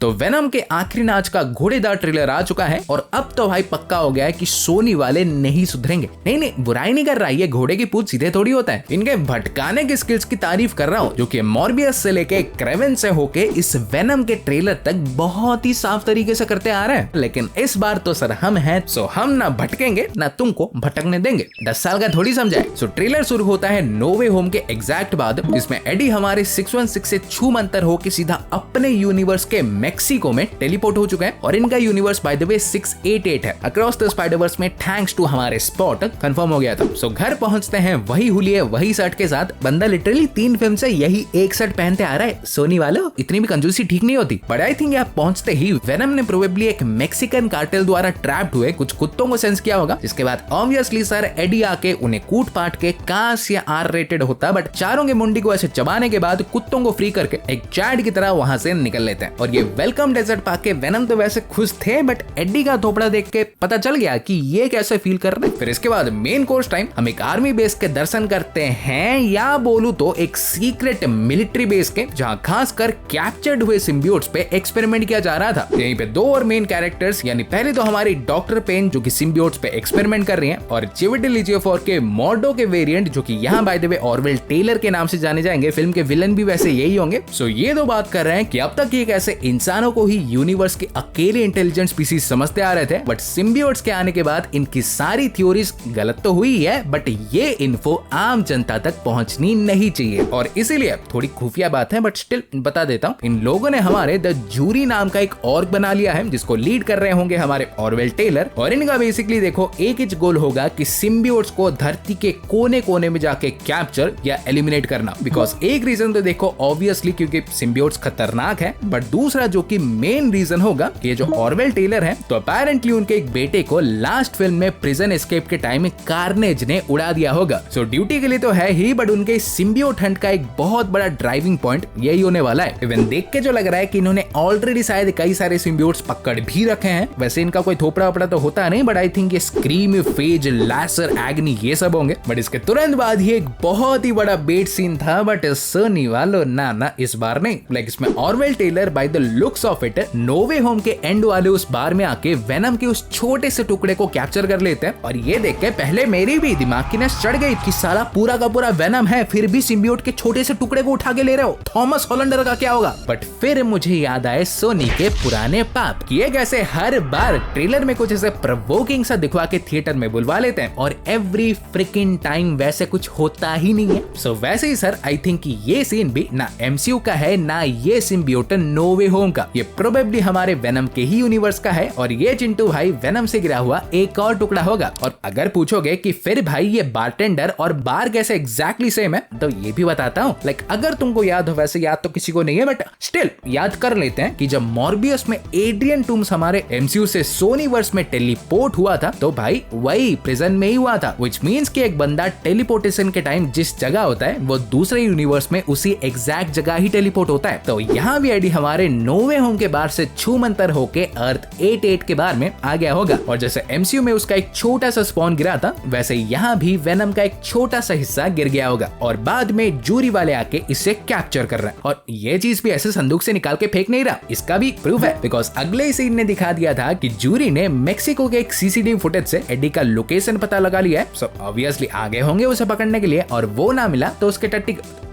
तो वेनम के आखिरी नाच का घोड़ेदार ट्रेलर आ चुका है और अब तो भाई पक्का हो गया है कि सोनी वाले नहीं सुधरेंगे। नहीं, बुराई नहीं कर रहा, ये घोड़े की पूंछ सीधे थोड़ी होता है। इनके भटकाने की स्किल्स की तारीफ कर रहा हूँ, जो कि मॉर्बियस से लेके क्रेवन से होके इस वेनम के ट्रेलर तक बहुत ही साफ तरीके से करते आ रहे हैं। लेकिन इस बार तो सर हम हैं, सो हम ना भटकेंगे ना तुमको भटकने देंगे। 10 साल का थोड़ी समझाए। सो ट्रेलर शुरू होता है नो वे होम के एग्जैक्ट बाद, जिसमें एडी हमारे 616 से छू मंतर होके सीधा अपने यूनिवर्स के मेक्सिको में टेलीपोर्ट हो चुका है और इनका यूनिवर्स बाय द वे 688 है। अक्रॉस द स्पाइडरवर्स में थैंक्स टू हमारे स्पॉट कंफर्म हो गया था। सो घर पहुंचते हैं वही हुलिये वही शर्ट के साथ। बंदा लिटरली 3 फिल्म से यही एक शर्ट पहनते आ रहा है। सोनी वालों, इतनी भी कंजूसी ठीक नहीं होती। बट आई थिंक यहाँ पहुंचते ही वेनम ने प्रोबेबली एक मैक्सिकन कार्टेल द्वारा ट्रैप्ड हुए कुछ कुत्तों को सेंस किया होगा, जिसके बाद ऑब्वियसली सर एडी आके उन्हें कूट पाट के काश या आर रेटेड होता, बट चारों के मुंडी को ऐसे चबाने के बाद कुत्तों को फ्री करके एक चैट की तरह वहां से निकल लेते हैं। और ये वेलकम डेजर्ट पाके वेनम तो वैसे खुश थे, बट एडी का थोपड़ा देख के पता चल गया कि ये कैसे फील कर रहे हैं। फिर इसके बाद मेन कोर्स टाइम हम एक आर्मी बेस के दर्शन करते हैं, या बोलूं तो एक सीक्रेट मिलिट्री बेस के, जहां खासकर कैप्चर्ड हुए सिम्बियोट्स पे एक्सपेरिमेंट किया जा रहा था। यहीं पे 2 और मेन कैरेक्टर्स, यानी पहले तो हमारी डॉक्टर पेन जो कि सिम्बियोट्स पे एक्सपेरिमेंट कर रही हैं, और चिविडिलिजियोफोर के मॉर्डो के वेरिएंट जो कि यहाँ by the way Orwell Taylor के नाम से जाने जाएंगे। फिल्म के विलन भी वैसे यही होंगे। सो ये 2 बात कर रहे हैं कि अब तक ये कैसे इंसानों को ही यूनिवर्स के अकेले इंटेलिजेंट स्पीसीज समझते आ रहे थे, बट सिम्बियोट्स के आने के बाद इनकी सारी थ्योरीज गलत तो हुई है, बट ये इन्फो आम जनता तक पहुंचनी नहीं चाहिए। और इसीलिए थोड़ी खुफिया बात है, बट स्टिल बता देता हूँ, इन लोगों ने हमारे द जूरी नाम का एक ऑर्ग बना लिया है, जिसको लीड कर रहे होंगे हमारे ऑरवेल टेलर। और इनका बेसिकली देखो एक ही गोल होगा कि सिम्बियोट्स को धरती के कोने कोने में जाके कैप्चर या एलिमिनेट करना। बिकॉज एक रीजन तो देखो ऑब्वियसली क्योंकि सिम्बियोट्स खतरनाक है, बट दूसरा जो कि मेन रीजन होगा, ये जो ऑरवेल टेलर है, तो अपेरेंटली उनके एक बेटे को लास्ट फिल्म में प्रिजन एस्केप के टाइम में कार्नेज ने उड़ा दिया होगा। सो ड्यूटी के लिए तो है ही, बट उनके सिम्बियोट हंट का एक बहुत बड़ा ड्राइविंग पॉइंट यही होने वाला है। इवन देख के जो लग रहा है कि इन्होंने ऑलरेडी शायद कई सारे सिम्बियोट्स पकड़ भी रखे हैं। वैसे इनका कोई थोपड़ा वपड़ा तो होता नहीं, बट आई थिंक ये स्क्रीम, फेज, लैसर, एग्नी ये सब होंगे। बट इसके तुरंत बाद ही एक बहुत ही बड़ा बेट सीन था, बट सोनी वालों ना इस बार नहीं। लाइक इसमें Orwell Taylor by the looks of it no way home के एंड वाले उस बार में आके वेनम के उस छोटे से टुकड़े को कैप्चर कर लेते हैं। और ये देख के पहले मेरी भी दिमाग की नस चढ़ गई कि साला पूरा का पूरा वेनम है, फिर भी सिम्बियोट के छोटे से टुकड़े को उठा के ले रहे हो, थॉमस हॉलैंडर का क्या होगा। बट फिर मुझे याद आए सोनी के पुराने पाप कि ये कैसे हर बार ट्रेलर में कुछ ऐसे प्रोवोकिंग सा दिखवा के थिएटर में बुलवा लेते हैं, और एवरी फ्रिकिंग टाइम वैसे कुछ होता ही नहीं है। सो वैसे ही सर आई थिंक ये सीन भी ना एमसीयू का है, ना ये सिम्बियोट नो वे होम का, ये प्रोबेबली हमारे वेनम के ही यूनिवर्स का है। और ये चिंटू भाई वेनम से गिरा हुआ एक और टुकड़ा होगा। और अगर पूछोगे कि फिर भाई ये बारटेंडर और बार कैसे एग्जैक्टली सेम है, तो ये भी बताता हूँ। लाइक अगर तुमको याद हो, वैसे याद तो किसी को नहीं है, बट स्टिल याद कर लेते हैं कि जब मॉर्बियस में एड्रियन टूम्स हमारे एमसीयू से सोनीवर्स में टेलीपोर्ट हुआ था, तो भाई वही प्रिजन में ही हुआ था। व्हिच मींस कि एक बंदा टेलीपोर्टेशन के टाइम जिस जगह होता है, वो दूसरे यूनिवर्स में उसी एग्जैक्ट जगह ही टेलीपोर्ट होता है। तो यहाँ भी एडी हमारे नो वे होम के बार से छू मंतर होके अर्थ 88 के बार में आ गया होगा। और जैसे एमसीयू में उसका एक छोटा सा स्पॉन गिरा था, वैसे यहाँ भी वेनम का एक छोटा सा हिस्सा गिर गया होगा, और बाद में जूरी वाले आके इसे कैप्चर कर रहे हैं। और ये चीज भी ऐसे संदूक से निकाल के फेंक नहीं रहा, इसका भी प्रूफ है, बिकॉज अगले सीन ने दिखा दिया था कि जूरी ने मेक्सिको के एक सीसीटीवी फुटेज से एडी का लोकेशन पता लगा लिया है। सो ऑब्वियसली आगे होंगे उसे पकड़ने के लिए, और वो ना मिला तो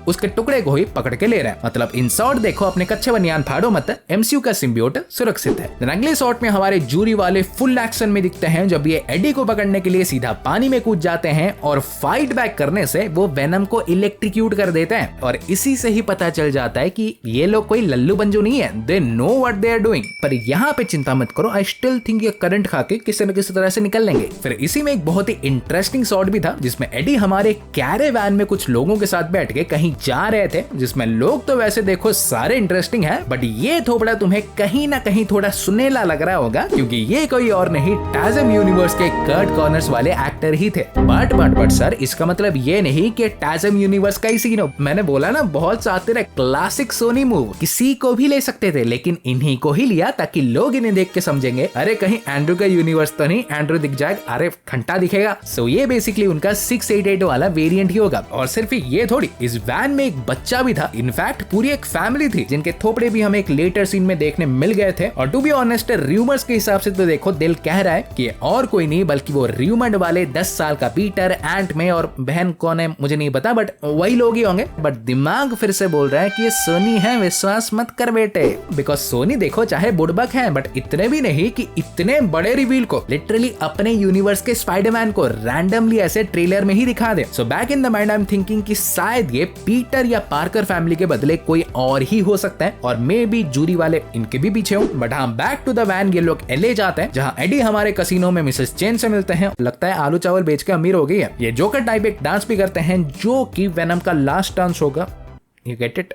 उसके टुकड़े को ही पकड़ के ले रहे हैं। मतलब इन शॉट देखो, अपने कच्चे बनियान फाड़ो मत, एमसीयू का सिम्बियोट सुरक्षित है। अगले शॉट में हमारे जूरी वाले फुल एक्शन में दिखते हैं, जब ये एडी को पकड़ने के लिए सीधा पानी में कूद जाते हैं, और फाइट बैक करने से वो वेनम को इलेक्ट्रिक्यूट कर देते हैं। और इसी से ही पता चल जाता है कि ये लोग कोई लल्लू बंजू नहीं है, they know what they are doing. पर यहाँ पे चिंता मत करो, आई स्टिल थिंक ये करंट खा के किसी न किसी तरह से निकल लेंगे। फिर इसी में एक बहुत ही इंटरेस्टिंग शॉट भी था, जिसमें एडी हमारे कैरेवैन में कुछ लोगों के साथ बैठ के कहीं जा रहे थे, जिसमें लोग तो वैसे देखो सारे इंटरेस्टिंग है, बट ये थोपड़ा तुम्हें कहीं ना कहीं थोड़ा सुनेला लग रहा होगा, क्योंकि ये कोई और नहीं टाज़म यूनिवर्स के कर्ट कॉर्नर्स वाले एक्टर ही थे। बट सर इसका मतलब ये नहीं कि टाज़म यूनिवर्स का ही सीन हो। मैंने बोला ना, बहुत सातिर है, क्लासिक सोनी मूव, किसी को भी ले सकते थे, लेकिन इन्हीं को ही लिया ताकि लोग इन्हें देख के समझेंगे अरे कहीं एंड्रू का यूनिवर्स तो नहीं, एंड्रू दिख जाए, अरे घंटा दिखेगा। सो ये बेसिकली उनका 688 वाला वेरिएंट ही होगा। और सिर्फ ये थोड़ी, इस वैन में एक बच्चा भी था, इनफैक्ट पूरी एक फैमिली थी, जिनके थोपड़े भी हमें एक लेट लेटर सीन में देखने मिल गए थे। और टू बी ऑनेस्ट रूमर्स के हिसाब से तो देखो दिल कह रहा है कि और कोई नहीं बल्कि वो र्यूमर्ड वाले 10 साल का पीटर, एंट में और बहन कौन है मुझे नहीं पता, बट वही लोग ही होंगे। बट दिमाग फिर से बोल रहा है कि ये सोनी है, विश्वास मत कर बेटे, बिकॉज सोनी देखो चाहे बुड़बक है बट इतने भी नहीं कि इतने बड़े रिवील को लिटरली अपने यूनिवर्स के स्पाइडरमैन को रैंडमली ऐसे ट्रेलर में ही दिखा दे। So back in the mind I am thinking कि शायद ये पीटर या पार्कर फैमिली के बदले कोई और ही हो सकता है, और मे बी जूरी वाले इनके भी पीछे हो। बट हाँ, बैक टू द वैन, ये लोग एलए जाते हैं जहाँ एडी हमारे कसिनो में मिसेस चेन से मिलते हैं। लगता है आलू चावल बेच के अमीर हो गई है। ये जोकर टाइप एक डांस भी करते हैं जो कि वेनम का लास्ट डांस होगा। You get it?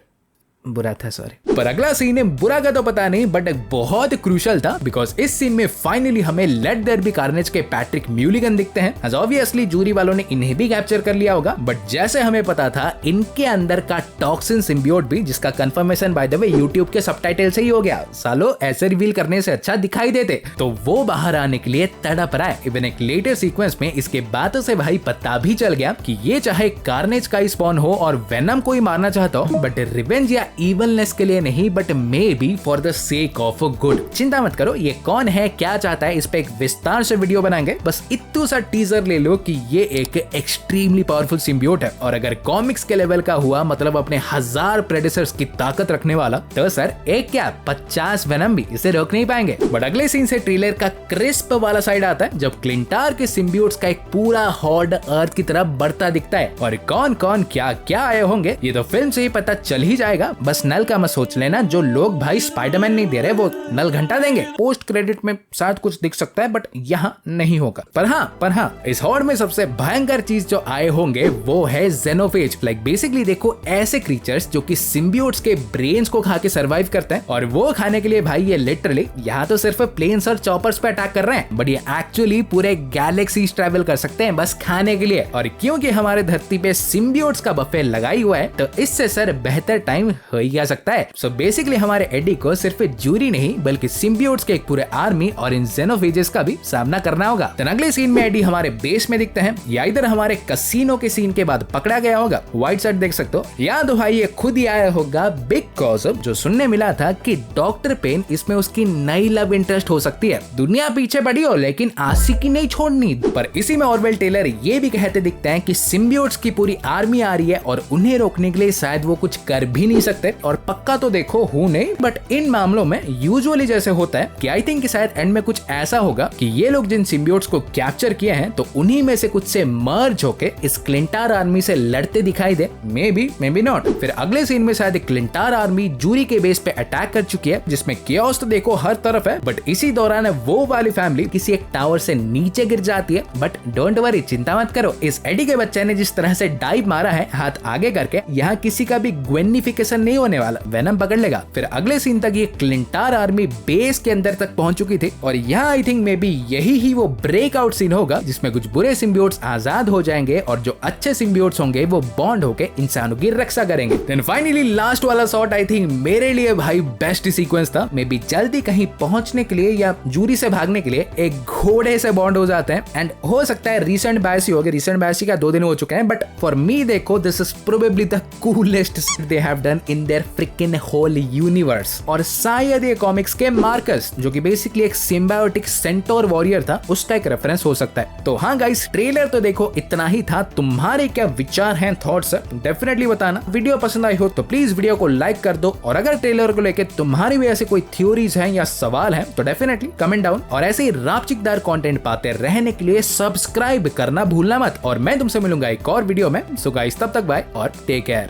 बुरा था, सॉरी। पर अगला सीन है, बुरा का तो पता नहीं बट बहुत क्रूशल था, बिकॉज इस सीन में फाइनली हमें लेट देयर बी कार्नेज के पैट्रिक म्यूलिगन दिखते हैं। एज ऑब्वियसली जूरी वालों ने इन्हें भी कैप्चर कर लिया होगा, बट जैसे हमें पता था इनके अंदर का टॉक्सिन सिम्बियोट भी, जिसका confirmation bye the way YouTube के सबटाइटल से ही हो गया, सालो ऐसे रिवील करने से अच्छा दिखाई देते, तो वो बाहर आने के लिए तड़प रहा है। इवन एक लेटर सीक्वेंस में इसके बातों से भाई पता भी चल गया कि ये चाहे कार्नेज का स्पॉन हो और वेनम को ही मारना चाहता हो, बट रिवेंज या इवलनेस के लिए नहीं, but may be for the sake of good. चिंता मत करो, ये कौन है, क्या चाहता है, इस पे एक विस्तार से वीडियो बनाएंगे। बस इतना सा टीजर ले लो कि ये एक एक्सट्रीमली पावरफुल सिम्बियोट है, और अगर कॉमिक्स के लेवल का हुआ, मतलब अपने 1000 प्रेडेसर्स की ताकत रखने वाला, तो सर एक क्या 50 वेनम भी इसे रोक नहीं पाएंगे। बट अगले सीन से ट्रेलर का क्रिस्प वाला साइड आता है, जब क्लिंटार के सिम्बियोट्स का एक पूरा हॉर्ड अर्थ की तरफ बढ़ता दिखता है, और कौन कौन क्या क्या आए होंगे ये तो फिल्म से ही पता चल ही जाएगा। बस नल का मत सोच लेना, जो लोग भाई स्पाइडरमैन नहीं दे रहे वो नल घंटा देंगे। पोस्ट क्रेडिट में शायद कुछ दिख सकता है बट यहाँ नहीं होगा। पर हाँ इस हॉर्ड में सबसे भयंकर चीज जो आए होंगे वो है जेनोफेज। लाइक बेसिकली देखो ऐसे क्रीचर्स जो कि सिम्बियोट्स के ब्रेन्स को खा के सर्वाइव करते हैं, और वो खाने के लिए भाई ये लिटरली यहाँ तो सिर्फ प्लेन्स और चॉपर्स पे अटैक कर रहे हैं, बट ये एक्चुअली पूरे गैलेक्सीज ट्रैवल कर सकते हैं बस खाने के लिए। और क्योंकि हमारे धरती पे सिम्बियोट्स का बफे लगाई हुआ है, तो इससे सर बेहतर टाइम हो ही जा सकता है। सो बेसिकली हमारे एडी को सिर्फ जूरी नहीं बल्कि सिम्बियोट्स के एक पूरे आर्मी और इन जेनोफेजेस का भी सामना करना होगा। तो अगले सीन में एडी हमारे बेस में दिखते हैं, या इधर हमारे कसिनो के सीन के बाद पकड़ा गया होगा। व्हाइट शर्ट देख सकते हो, या तो भाई ये खुद ही आया होगा बिकॉज जो सुनने मिला था कि डॉक्टर पेन इसमें उसकी नई लव इंटरेस्ट हो सकती है। दुनिया पीछे पड़ी हो लेकिन आशिकी नहीं छोड़नी। पर इसी में ऑरवेल टेलर ये भी कहते दिखते हैं कि सिम्बियोट्स की पूरी आर्मी आ रही है और उन्हें रोकने के लिए शायद वो कुछ कर भी नहीं सकते। और पक्का तो देखो हूं नहीं, बट इन मामलों में यूजुअली जैसे होता है कि आई थिंक शायद एंड में कुछ ऐसा होगा कि ये लोग जिन सिम्बियोट्स को कैप्चर किए हैं तो उन्हीं में से कुछ से मर्ज होके इस क्लिंटार आर्मी से लड़ते दिखाई दे। May be not. फिर अगले सीन में शायद क्लिंटार आर्मी जूरी के बेस पे अटैक कर चुकी है, जिसमें केओस तो देखो हर तरफ है, बट इसी दौरान वो वाली फैमिली किसी एक टावर से नीचे गिर जाती है। बट डोंट वरी, चिंता मत करो, इस एडी के बच्चे ने जिस तरह से डाइव मारा है हाथ आगे करके, यहाँ किसी का भी ग्वेनिफिकेशन नहीं होने वाला, वेनम पकड़ लेगा। फिर अगले सीन तक ये क्लिंटार आर्मी बेस के अंदर तक पहुंच चुकी थी, और यहाँ आई थिंक मे बी यही ही वो ब्रेकआउट सीन होगा जिसमें कुछ बुरे सिम्बियोट्स आजाद हो जाएंगे और जो अच्छे सिम्बियोट्स होंगे वो बॉन्ड होके इंसानों की रक्षा करेंगे। देन फाइनली लास्ट वाला शॉट आई थिंक मेरे लिए भाई बेस्ट सीक्वेंस था। मे बी जल्दी कहीं पहुंचने के लिए या जूरी से भागने के लिए एक घोड़े से बॉन्ड हो जाते हैं, एंड हो सकता है रिसेंट बायसी हो गए, रिसेंट बायसी का 2 दिन हो चुके हैं, बट फॉर मी देखो this is probably the coolest they have done in their freaking whole universe. और शायद ये कॉमिक्स के मार्कस जो कि बेसिकली एक सिम्बायोटिक सेंटोर वॉरियर था उसका एक रेफरेंस हो सकता है। तो हाँ गाइस, ट्रेलर तो देखो इतना ही था, तुम्हारे क्या विचार हैं, थॉट्स डेफिनेटली बताना। वीडियो पसंद आई हो तो प्लीज वीडियो को लाइक कर दो, और अगर ट्रेलर को लेकर तुम्हारी भी ऐसे कोई थ्योरीज हैं या सवाल हैं तो डेफिनेटली कमेंट डाउन। और ऐसे ही रापचिकदार कंटेंट पाते रहने के लिए सब्सक्राइब करना भूलना मत, और मैं तुमसे मिलूंगा एक और वीडियो में। सो गाइस तब तक बाय और टेक केयर।